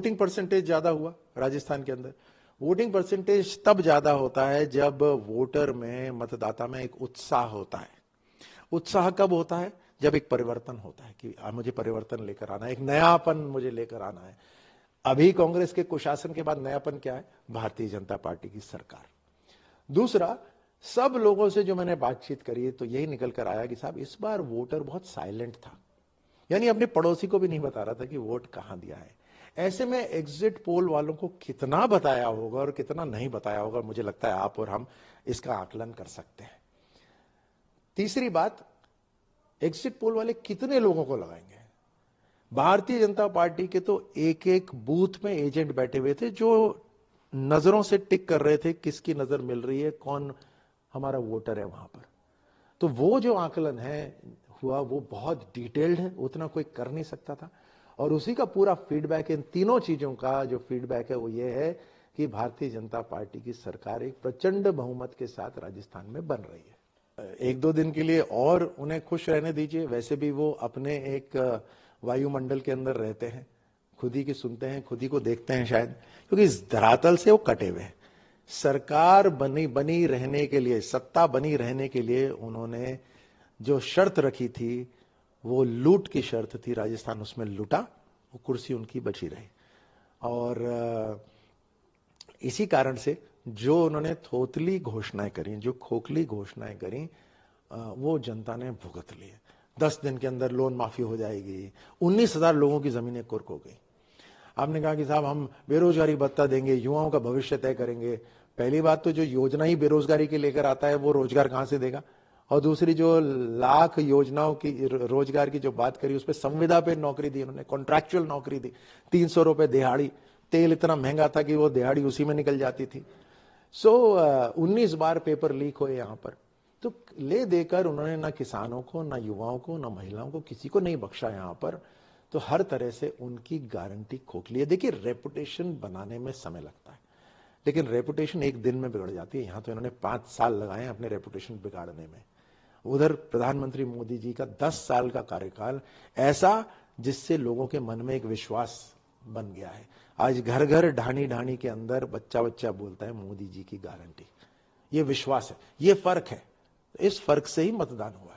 Voting percentage ज्यादा हुआ राजस्थान के अंदर। वोटिंग परसेंटेज तब ज्यादा होता है जब वोटर में, मतदाता में एक उत्साह होता है। उत्साह कब होता है? जब एक परिवर्तन होता है कि मुझे परिवर्तन लेकर आना है, एक नयापन मुझे लेकर आना है। अभी कांग्रेस के कुशासन के बाद नयापन क्या है? भारतीय जनता पार्टी की सरकार। दूसरा, सब लोगों से जो मैंने बातचीत करी तो यही निकल कर आया कि साहब इस बार वोटर बहुत साइलेंट था, यानी अपने पड़ोसी को भी नहीं बता रहा था कि वोट कहां दिया है। ऐसे में एग्जिट पोल वालों को कितना बताया होगा और कितना नहीं बताया होगा, मुझे लगता है आप और हम इसका आकलन कर सकते हैं। तीसरी बात, एग्जिट पोल वाले कितने लोगों को लगाएंगे? भारतीय जनता पार्टी के तो एक एक बूथ में एजेंट बैठे हुए थे जो नजरों से टिक कर रहे थे किसकी नजर मिल रही है, कौन हमारा वोटर है वहां पर। तो वो जो आकलन है हुआ वो बहुत डिटेल्ड है, उतना कोई कर नहीं सकता था। और उसी का पूरा फीडबैक, इन तीनों चीजों का जो फीडबैक है वो ये है कि भारतीय जनता पार्टी की सरकार एक प्रचंड बहुमत के साथ राजस्थान में बन रही है। एक दो दिन के लिए और उन्हें खुश रहने दीजिए, वैसे भी वो अपने एक वायुमंडल के अंदर रहते हैं, खुद ही की सुनते हैं, खुद ही को देखते हैं शायद, क्योंकि इस धरातल से वो कटे हुए हैं। सरकार बनी रहने के लिए, सत्ता बनी रहने के लिए उन्होंने जो शर्त रखी थी वो लूट की शर्त थी, राजस्थान उसमें लूटा, वो कुर्सी उनकी बची रही। और इसी कारण से जो उन्होंने थोतली घोषणाएं करी, जो खोखली घोषणाएं करी, वो जनता ने भुगत ली। 10 दिन के अंदर लोन माफी हो जाएगी, 19,000 लोगों की जमीनें कुर्क हो गई। आपने कहा कि साहब हम बेरोजगारी भत्ता देंगे, युवाओं का भविष्य तय करेंगे। पहली बात तो जो योजना ही बेरोजगारी के लेकर आता है वो रोजगार कहां से देगा? और दूसरी, जो लाख योजनाओं की रोजगार की जो बात करी, उस पर संविदा पे नौकरी दी उन्होंने, कॉन्ट्रैक्चुअल नौकरी दी, 300 रुपए दिहाड़ी। तेल इतना महंगा था कि वो दिहाड़ी उसी में निकल जाती थी। 19 बार पेपर लीक हुए यहां पर। तो ले देकर उन्होंने ना किसानों को, ना युवाओं को, ना महिलाओं को, किसी को नहीं बख्शा यहां पर। तो हर तरह से उनकी गारंटी खोखली है। देखिए, रेपुटेशन बनाने में समय लगता है, लेकिन रेपुटेशन एक दिन में बिगड़ जाती है। यहां तो इन्होंने 5 साल लगाए हैं अपने रेपुटेशन बिगाड़ने में। उधर प्रधानमंत्री मोदी जी का 10 साल का कार्यकाल ऐसा जिससे लोगों के मन में एक विश्वास बन गया है। आज घर घर ढाणी ढाणी के अंदर बच्चा बच्चा बोलता है मोदी जी की गारंटी। ये विश्वास है, ये फर्क है। इस फर्क से ही मतदान हुआ है।